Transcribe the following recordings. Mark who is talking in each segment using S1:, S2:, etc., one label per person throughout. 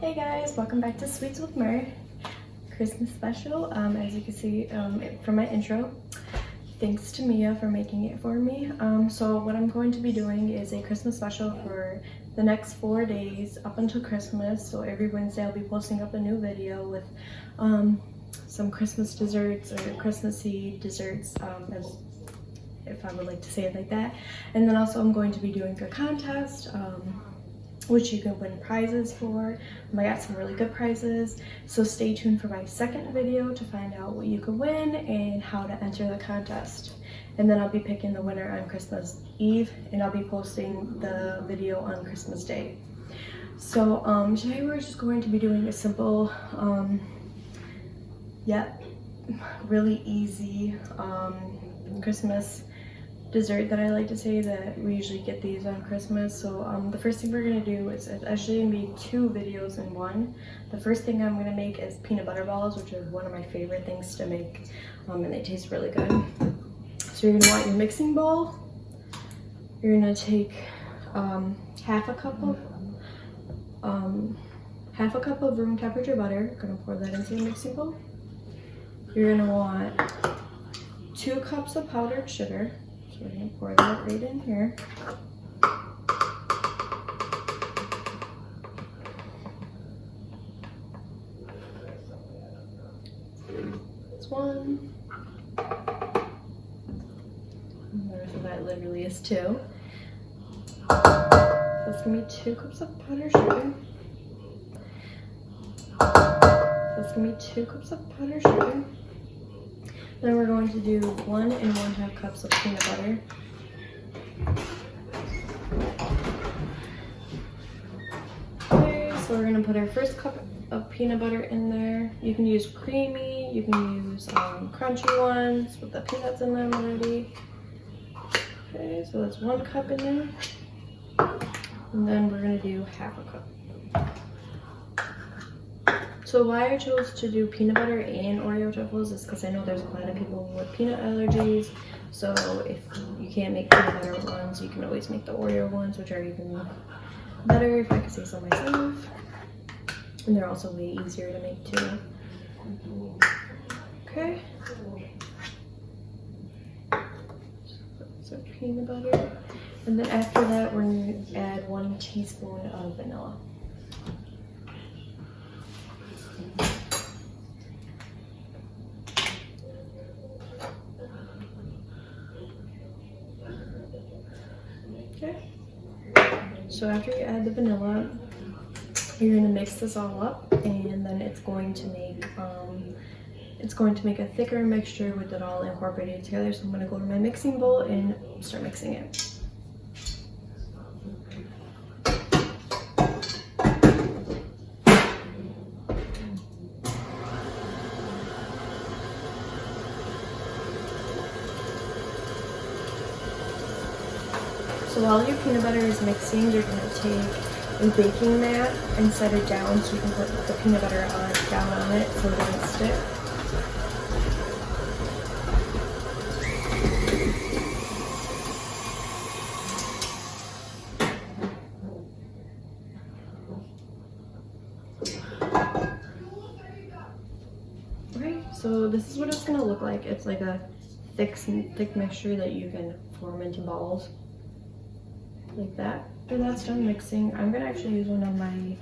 S1: Hey guys, welcome back to Sweets with Mer Christmas special. As you can see from my intro, thanks to Mia for making it for me. So what I'm going to be doing is a Christmas special for the next 4 days up until Christmas. So every Wednesday I'll be posting up a new video with some Christmas desserts or Christmassy desserts, as if I would like to say it like that. And then also I'm going to be doing a contest, which you can win prizes for. I got some really good prizes, so stay tuned for my second video to find out what you can win and how to enter the contest. And then I'll be picking the winner on Christmas Eve, and I'll be posting the video on Christmas Day. So today we're just going to be doing a simple, yet really easy Christmas dessert that I like to say that we usually get these on Christmas. So the first thing we're gonna do is it's actually gonna be 2 videos in one. The first thing I'm gonna make is peanut butter balls, which are one of my favorite things to make, and they taste really good. So you're gonna want your mixing bowl. You're gonna take half a cup of room temperature butter. Gonna pour that into the mixing bowl. You're gonna want 2 cups of powdered sugar. So we're gonna pour that right in here. That's 1. So that literally is 2. So it's gonna be 2 cups of powdered sugar. So it's gonna be 2 cups of powdered sugar. Then we're going to do 1 1/2 cups of peanut butter. Okay, so we're gonna put our first cup of peanut butter in there. You can use creamy, you can use crunchy ones with the peanuts in them already. Okay, so that's 1 cup in there. And then we're gonna do half a cup. So why I chose to do peanut butter and Oreo truffles is because I know there's a lot of people with peanut allergies. So if you can't make peanut butter ones, you can always make the Oreo ones, which are even better if I could say so myself. And they're also way easier to make too. Okay. So peanut butter. And then after that, we're going to add 1 teaspoon of vanilla. Okay, so after you add the vanilla, you're gonna mix this all up, and then it's going to make a thicker mixture with it all incorporated together. So I'm gonna go to my mixing bowl and start mixing it. So while your peanut butter is mixing, you're going to take a baking mat and set it down so you can put the peanut butter down on it so it doesn't stick. Okay, so this is what it's going to look like. It's like a thick mixture that you can form into balls. Like that. After that's done mixing, I'm gonna actually use one of my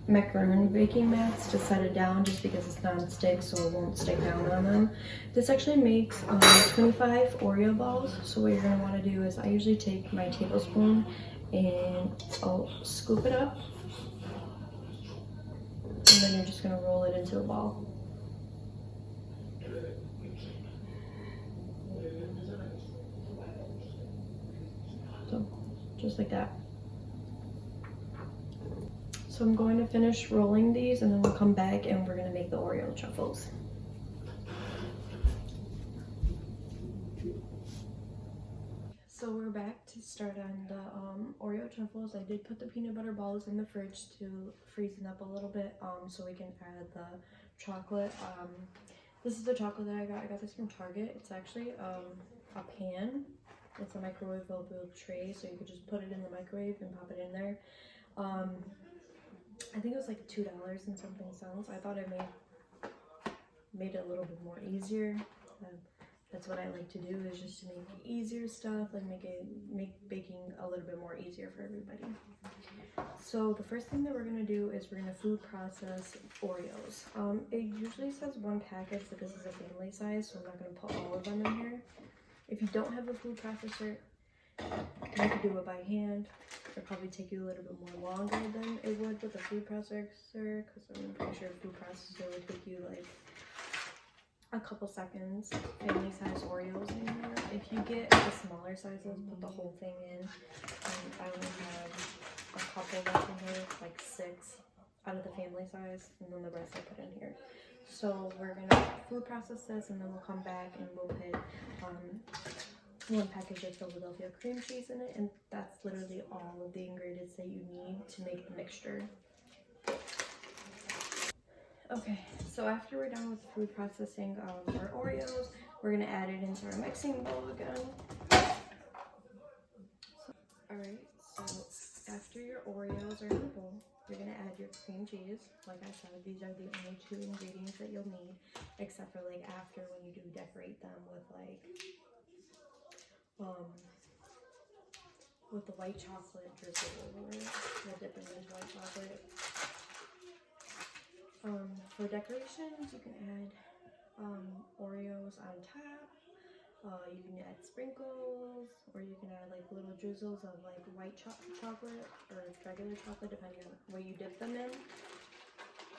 S1: macaron baking mats to set it down, just because it's non-stick, so it won't stick down on them. This actually makes 25 Oreo balls. So what you're gonna want to do is, I usually take my tablespoon and I'll scoop it up, and then you're just gonna roll it into a ball. So just like that. So I'm going to finish rolling these, and then we'll come back and we're going to make the Oreo truffles. So we're back to start on the Oreo truffles. I did put the peanut butter balls in the fridge to freeze up a little bit, so we can add the chocolate. This is the chocolate that I got. I got this from Target. It's actually a pan. It's a microwavable tray, so you could just put it in the microwave and pop it in there. I think it was like $2 and something cents. I thought I made it a little bit more easier. That's what I like to do, is just to make easier stuff, like make baking a little bit more easier for everybody. So the first thing that we're gonna do is we're gonna food process Oreos. It usually says 1 package, but this is a family size, so I'm not gonna put all of them in here. If you don't have a food processor, you can do it by hand. It'll probably take you a little bit more longer than it would with a food processor, because I'm pretty sure a food processor would take you like a couple seconds. Family size Oreos in here. If you get the smaller sizes, put the whole thing in. I only have a couple left in here, like 6 out of the family size, and then the rest I put in here. So we're gonna food process this, and then we'll come back and we'll put 1 package of Philadelphia cream cheese in it, and that's literally all of the ingredients that you need to make the mixture. Okay, so after we're done with the food processing of our Oreos, we're gonna add it into our mixing bowl again. Alright, so after your Oreos are in the bowl, you're gonna add your cream cheese. Like I said, these are the only 2 ingredients that you'll need, except for like after when you do decorate them with like with the white chocolate drizzle over it. We'll dip them into white chocolate. For decorations, you can add Oreos on top. You can add sprinkles, or you can add like little drizzles of like white chocolate or regular chocolate, depending on what you dip them in.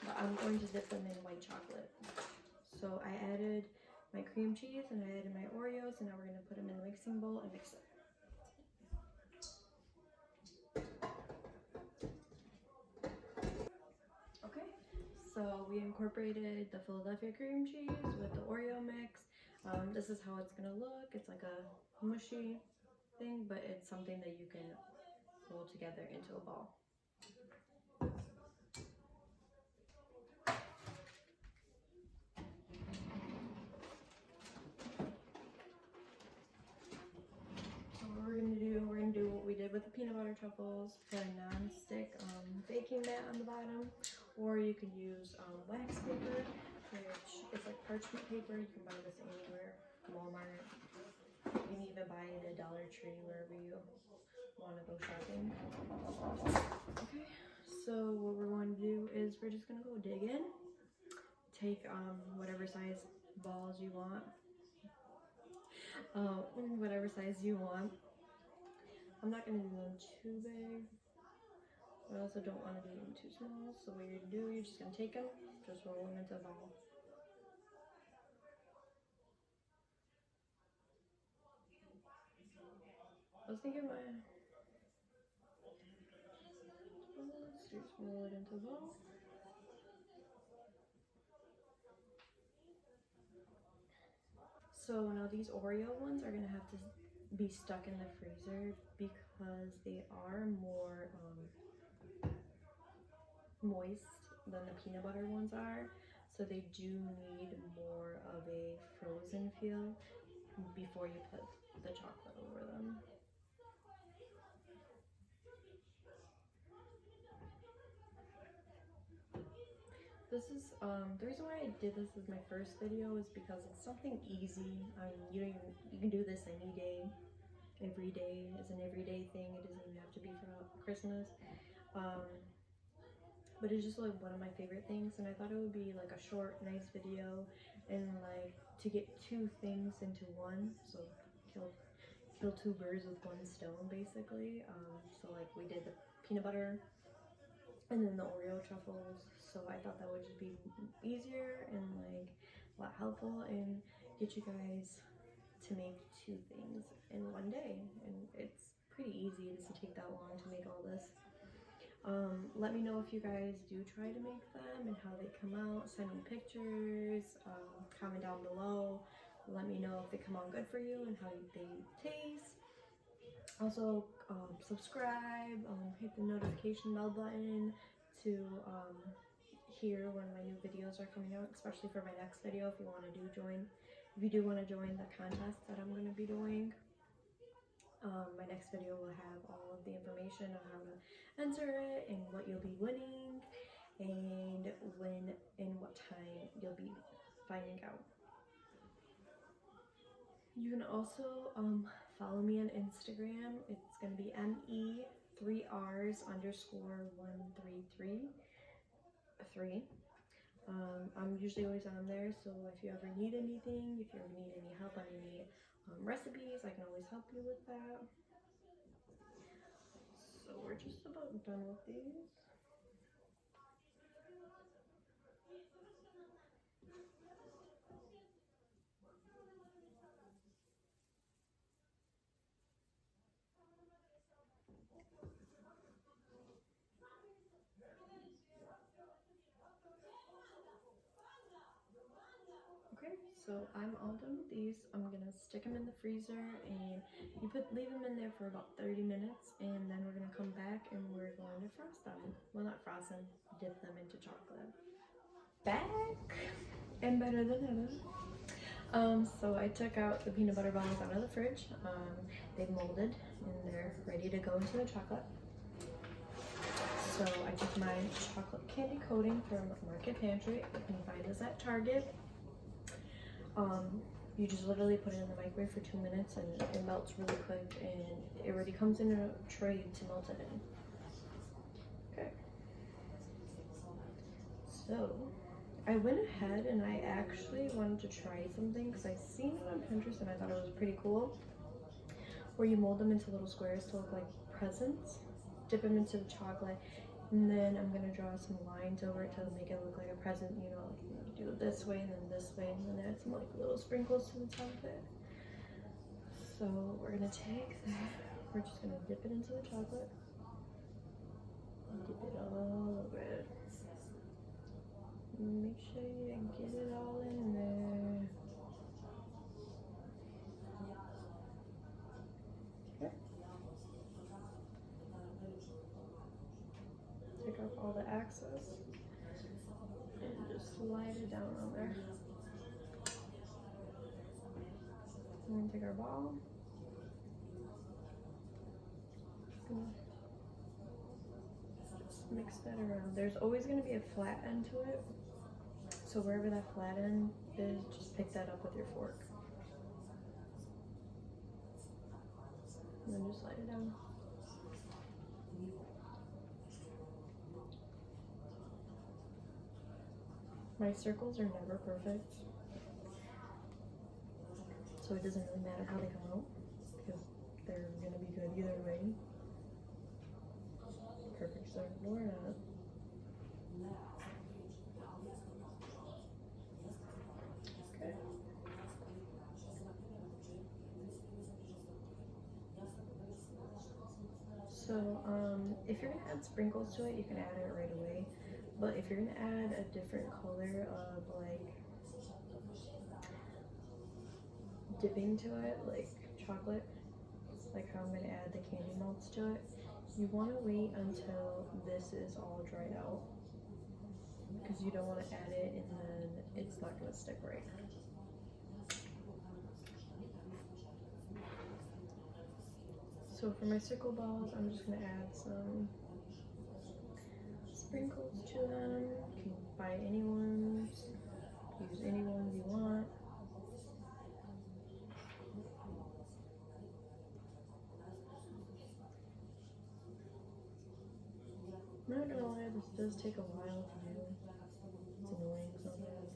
S1: But I'm going to dip them in white chocolate. So I added my cream cheese and I added my Oreos, and now we're going to put them in the mixing bowl and mix it. Okay, so we incorporated the Philadelphia cream cheese with the Oreo mix. This is how it's gonna look. It's like a mushy thing, but it's something that you can roll together into a ball. So what we're gonna do what we did with the peanut butter truffles. Put a non-stick baking mat on the bottom, or you could use wax paper, which is like parchment paper. You can buy this anywhere, Walmart. You can even buy it at Dollar Tree, wherever you want to go shopping. Okay, so what we're going to do is we're just gonna go dig in. Take whatever size balls you want, whatever size you want. I'm not gonna do them too big, but I also don't want to do them too small. So what you're gonna do, you're just gonna take them, just roll them into a ball. I was thinking let's just roll it into a ball. So now these Oreo ones are gonna have to be stuck in the freezer because they are more moist than the peanut butter ones are. So they do need more of a frozen feel before you put the chocolate over them. This is the reason why I did this as my first video is because it's something easy. I mean, you can do this any day. Every day is an everyday thing. It doesn't even have to be for Christmas. But it's just like one of my favorite things, and I thought it would be like a short, nice video, and like to get 2 things into one. So kill 2 birds with 1 stone, basically. So like we did the peanut butter and then the Oreo truffles, so I thought that would just be easier and like a lot helpful and get you guys to make 2 things in one day. And it's pretty easy. It doesn't take that long to make all this. Let me know if you guys do try to make them and how they come out. Send me pictures, comment down below. Let me know if they come out good for you and how they taste. Also, subscribe, hit the notification bell button to hear when my new videos are coming out, especially for my next video if you want to join. If you do want to join the contest that I'm going to be doing. My next video will have all of the information on how to enter it and what you'll be winning and when and what time you'll be finding out. You can also follow me on Instagram. It's going to be ME3Rs_133. I'm usually always on there, so if you ever need anything, if you ever need any help on any recipes, I can always help you with that. So we're just about done with these. Okay, so I'm all done with these. I'm gonna stick them in the freezer and leave them in there for about 30 minutes, and then we're gonna come back and we're going to frost them. Well, not frost them, dip them into chocolate. Back and better than ever. So I took out the peanut butter balls out of the fridge. They've molded and they're ready to go into the chocolate. So I took my chocolate candy coating from Market Pantry. You can find this at Target. You just literally put it in the microwave for 2 minutes and it melts really quick, and it already comes in a tray to melt it in. Okay. So I went ahead and I actually wanted to try something because I seen it on Pinterest and I thought it was pretty cool, where you mold them into little squares to look like presents, dip them into the chocolate, and then I'm gonna draw some lines over it to make it look like a present, you know, like you do it this way and then this way, and then add some like little sprinkles to the top of it. So we're gonna take that, we're just gonna dip it into the chocolate, dip it all over it. Make sure you get it all in there. Okay. Take off all the excess and just slide it down on there. We're gonna take our ball. Just mix that around. There's always gonna be a flat end to it. So wherever that flat end is, just pick that up with your fork. And then just slide it down. My circles are never perfect, so it doesn't really matter how they come out because they're gonna be good either way. Perfect circle or not. Okay. So if you're gonna add sprinkles to it, you can add it right away. But if you're gonna add a different color of like dipping to it, like chocolate, like how I'm gonna add the candy melts to it, you want to wait until this is all dried out, because you don't want to add it and then it's not gonna stick right. So for my circle balls, I'm just gonna add some sprinkles to them. You can buy any ones, use any ones you want. I'm not gonna lie, this does take a while to do. It's annoying sometimes.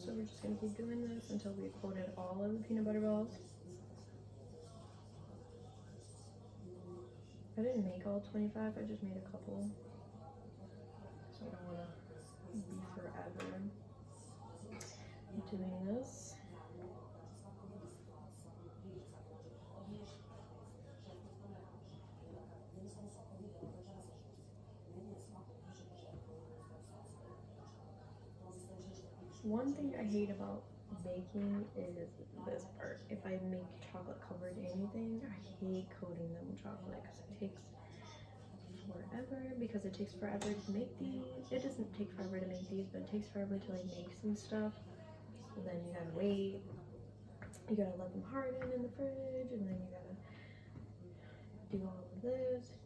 S1: So we're just gonna keep doing this until we coated all of the peanut butter balls. I didn't make all 25, I just made a couple. So I don't wanna be forever. One thing I hate about baking is this part. If I make chocolate covered anything, I hate coating them with chocolate because it takes forever. Because it takes forever to make these. It doesn't take forever to make these, but it takes forever to like make some stuff. And then you gotta wait. You gotta let them harden in the fridge, and then you gotta do all of this.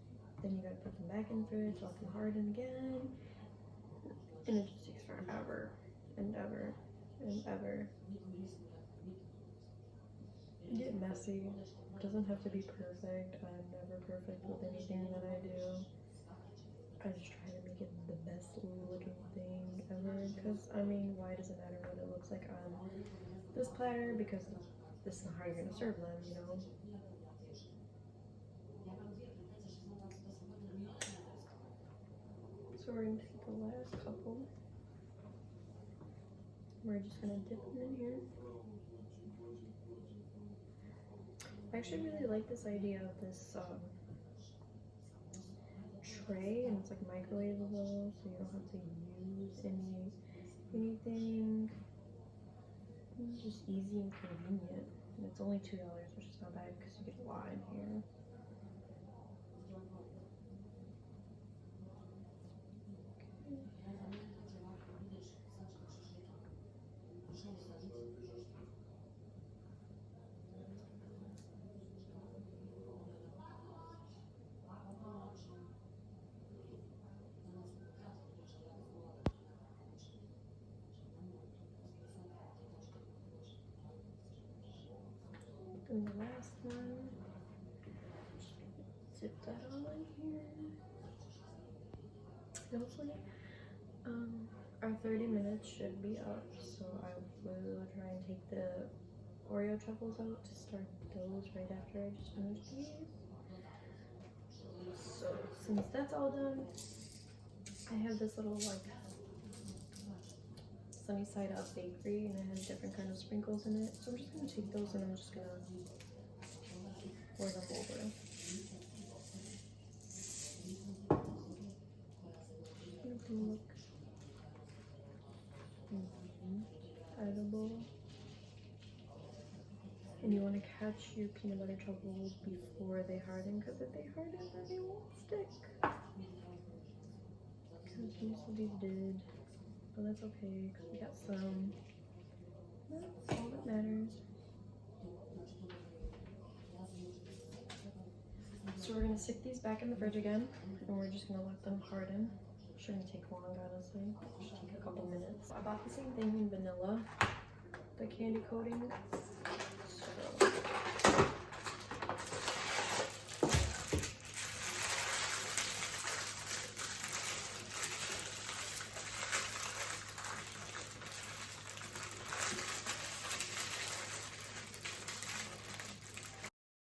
S1: Then you gotta put them back in the fridge, let them harden again. And it just takes forever and ever and ever. Get messy. It doesn't have to be perfect. I'm never perfect with anything that I do. I just try to make it the best looking thing ever. Because, I mean, why does it matter what it looks like on this platter? Because this is how you're going to serve them, you know? So we're going to take the last couple. We're just going to dip them in here. I actually really like this idea of this tray, and it's like microwavable, so you don't have to use anything. It's just easy and convenient. And it's only $2, which is not bad because you get a lot in here. And the last one, just dip that all in here. Hopefully, our 30 minutes should be up, so I will try and take the Oreo truffles out to start those right after I just finish these. So since that's all done, I have this little like sunny side up bakery, and it has different kind of sprinkles in it. So I'm just gonna take those and I'm just gonna pour them over. Make them look edible. And you want to catch your peanut butter truffles before they harden, because if they harden, then they won't stick. Because usually these did, but that's okay because we got some. That's all that matters. So we're gonna stick these back in the fridge again, and we're just gonna let them harden. Shouldn't take long, honestly. Should take a couple minutes. I bought the same thing in vanilla, the candy coating. So.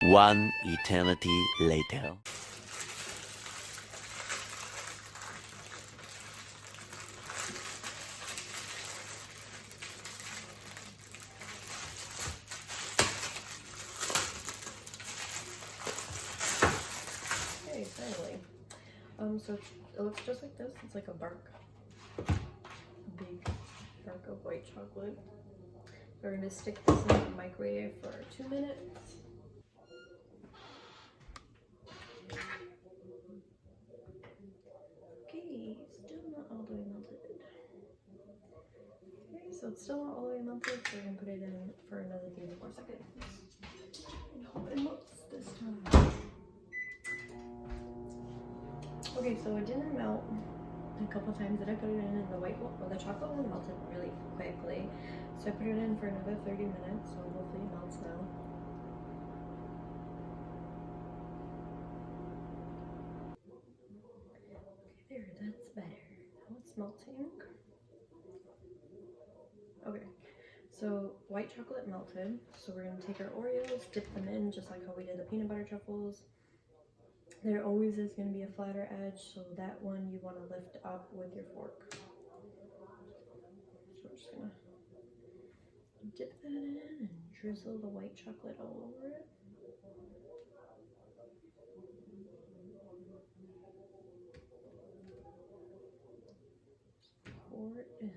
S2: One eternity later.
S1: Okay, finally. So it looks just like this. It's like a big bark of white chocolate. We're gonna stick this in the microwave for 2 minutes. Okay, still not all the way melted. Okay, so it's still not all the way melted, so we're gonna put it in for another 3 more seconds. And hope it melts this time. Okay, so it didn't melt a couple times that I put it in, and the chocolate one melted really quickly. So I put it in for another 30 minutes, so hopefully it melts now. Okay, there, that's better. Now it's melting. Okay, so white chocolate melted. So we're gonna take our Oreos, dip them in just like how we did the peanut butter truffles. There always is going to be a flatter edge, so that one you want to lift up with your fork. So we're just going to dip that in and drizzle the white chocolate all over it. Just pour it in.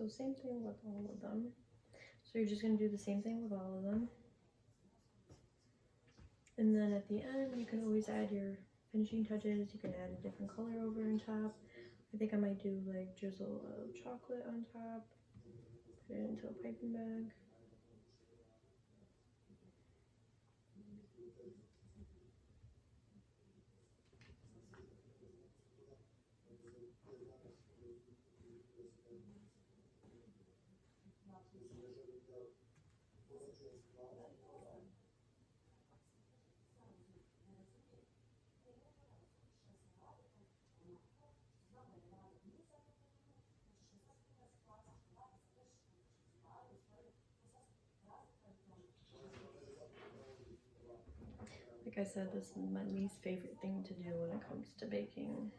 S1: So same thing with all of them. So you're just gonna do the same thing with all of them. And then at the end, you can always add your finishing touches. You can add a different color over on top. I think I might do like drizzle of chocolate on top. Put it into a piping bag. Like I said, this is my least favorite thing to do when it comes to baking.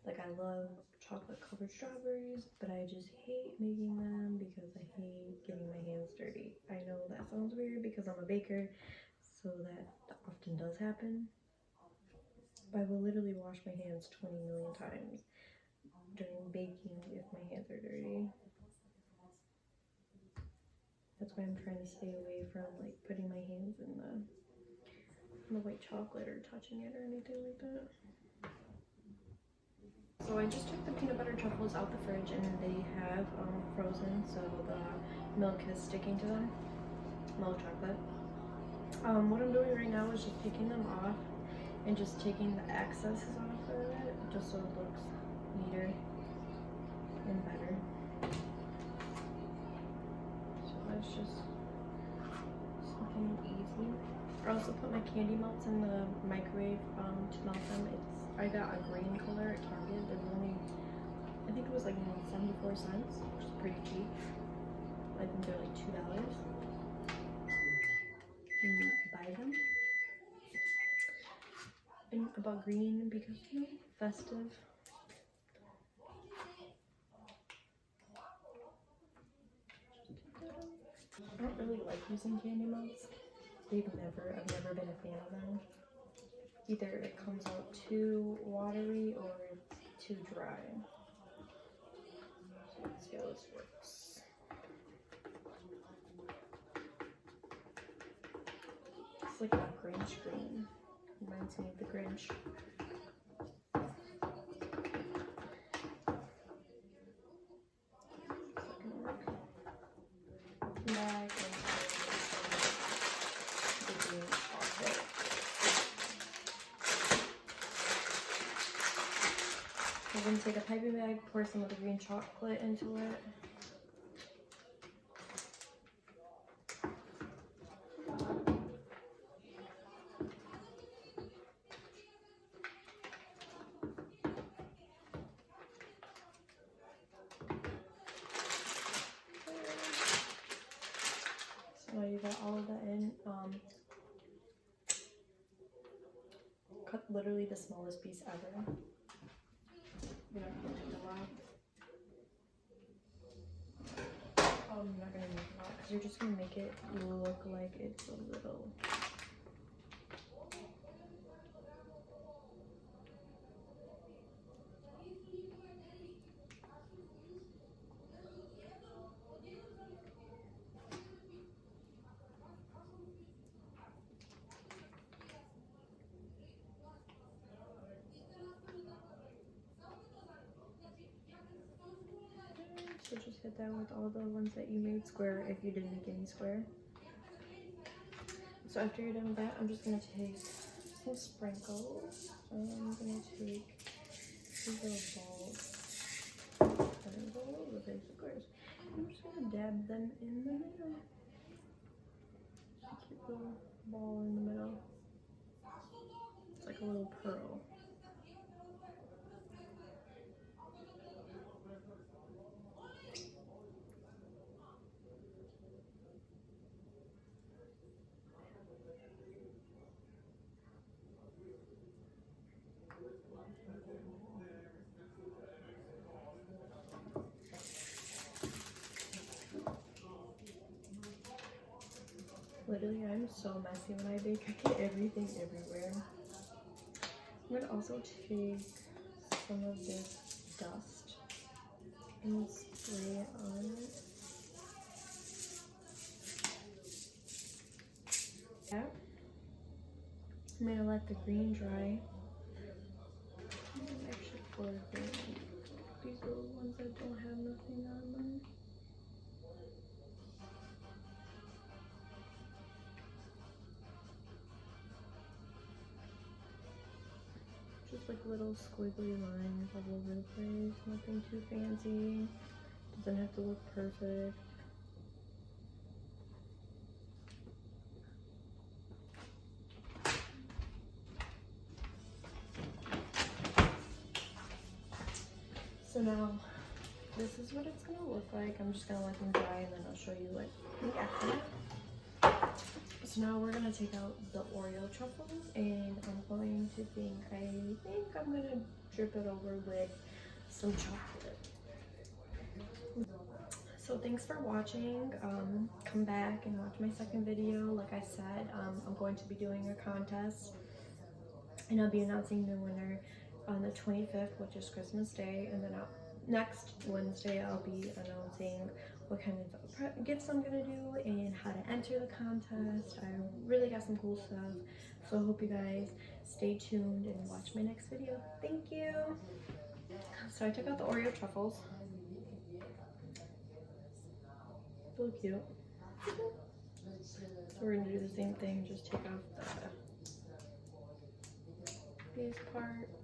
S1: Like, I love chocolate covered strawberries, but I just hate making them because I hate getting my hands dirty. I know that sounds weird because I'm a baker, so that often does happen. But I will literally wash my hands 20 million times during baking if my hands are dirty. That's why I'm trying to stay away from like putting my hands in the white chocolate or touching it or anything like that. So I just took the peanut butter truffles out the fridge and they have frozen, so the milk is sticking to them, milk chocolate. What I'm doing right now is just taking them off and just taking the excesses off of it, just so it looks neater and better. So that's just something easy. I also put my candy melts in the microwave to melt them. I got a green color at Target. They were only, I think it was like 74 cents, which is pretty cheap. I think they're like $2. You can buy them. And about green because, you know, festive. I don't really like using candy melts. I've never been a fan of them. Either it comes out too watery or it's too dry. So let's see how this works. It's like a Grinch green. Reminds me of the Grinch. Bag and the green chocolate. We're going to take a piping bag, pour some of the green chocolate into it. So now you got all of that in. Cut literally the smallest piece ever. You're not gonna need a lot. You're not gonna need a lot because you're just gonna make it look like it's a little. So just hit that with all the ones that you made square if you didn't make any square. So after you're done with that, I'm just gonna take some sprinkles. I'm gonna take these little balls. And go all over the place, of course. I'm just gonna dab them in the middle. Just a cute little ball in the middle. It's like a little pearl. Literally, I'm so messy when I bake. I get everything everywhere. I'm gonna also take some of this dust and spray it on it. Yeah. I'm gonna let the green dry. Actually, 4 green. These are the ones that don't have nothing on them. Just like little squiggly lines all over the place. Nothing too fancy. Doesn't have to look perfect. So now, this is what it's gonna look like. I'm just gonna let them dry and then I'll show you like the after. So now we're gonna take out the Oreo truffles and I'm going to I think I'm gonna drip it over with some chocolate. So thanks for watching. Come back and watch my second video. Like I said, I'm going to be doing a contest and I'll be announcing the winner on the 25th, which is Christmas Day, and then next Wednesday I'll be announcing what kind of gifts I'm gonna do and how to enter the contest. I really got some cool stuff, so I hope you guys stay tuned and watch my next video. Thank you. So I took out the Oreo truffles. So cute. So we're gonna do the same thing, just take off these parts.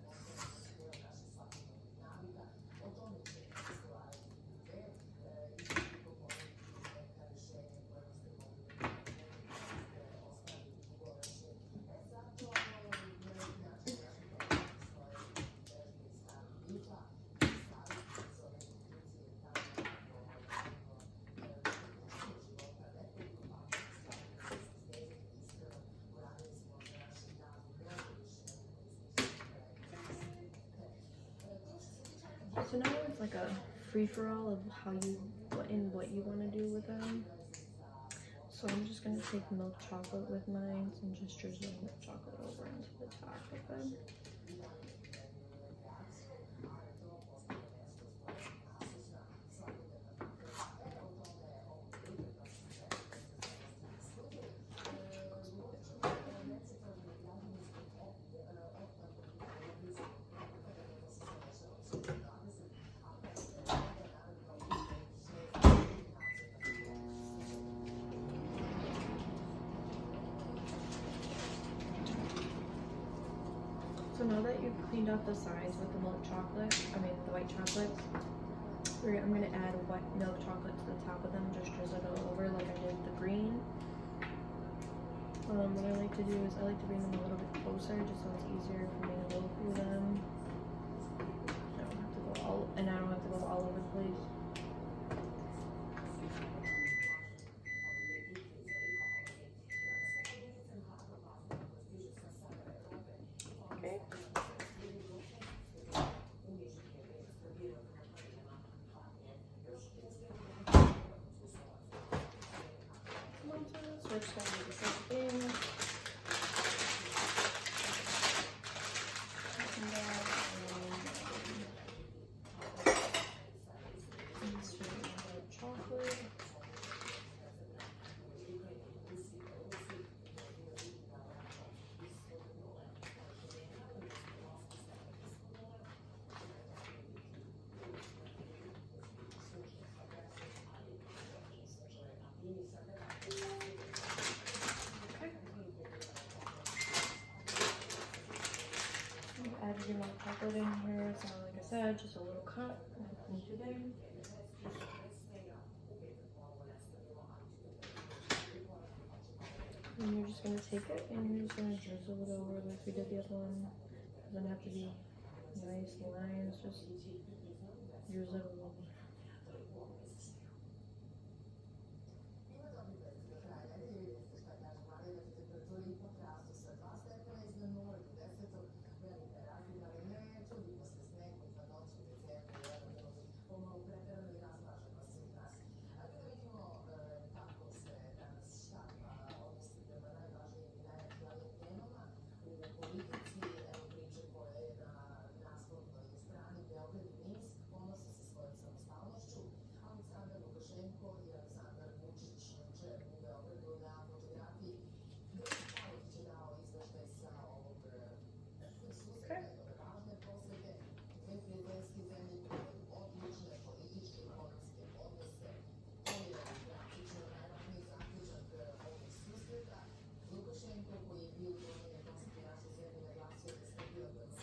S1: So now it's like a free-for-all of how what you want to do with them. So I'm just gonna take milk chocolate with mine and just drizzle milk chocolate over into the top of them. So now that you've cleaned up the sides with the milk chocolate, the white chocolate, I'm gonna add wet milk chocolate to the top of them, just drizzle it all over like I did the green. What I like to do is I like to bring them a little bit closer just so it's easier for me to go through them. I don't have to go all over the place. Okay. So we're just gonna do the same thing. And then insert chocolate. Add your milk chocolate in here. So like I said, just a little cut. And you're just gonna take it and you're just gonna drizzle it over like we did the other one. It doesn't have to be nice lines, just drizzle it over.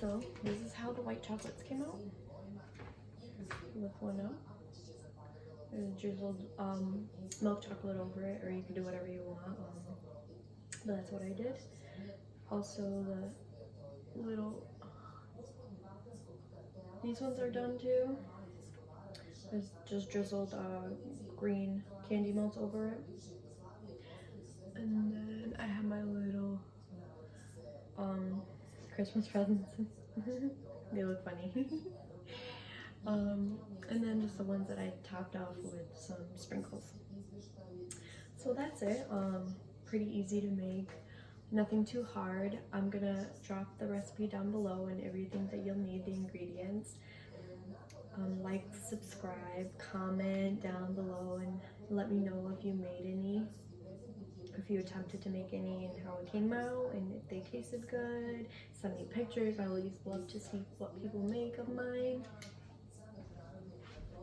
S1: So this is how the white chocolates came out. Lift one up. There's drizzled milk chocolate over it, or you can do whatever you want. But that's what I did. Also, the little, these ones are done too. There's just drizzled green candy melts over it. And then I have my little Christmas presents. They look funny. And then just the ones that I topped off with some sprinkles. So that's it. Pretty easy to make, nothing too hard. I'm gonna drop the recipe down below and everything that you'll need, the ingredients. Like, subscribe, comment down below, and let me know if you made any, if you attempted to make any, and how it came out, and if they tasted good. Send me pictures. I always love to see what people make of mine.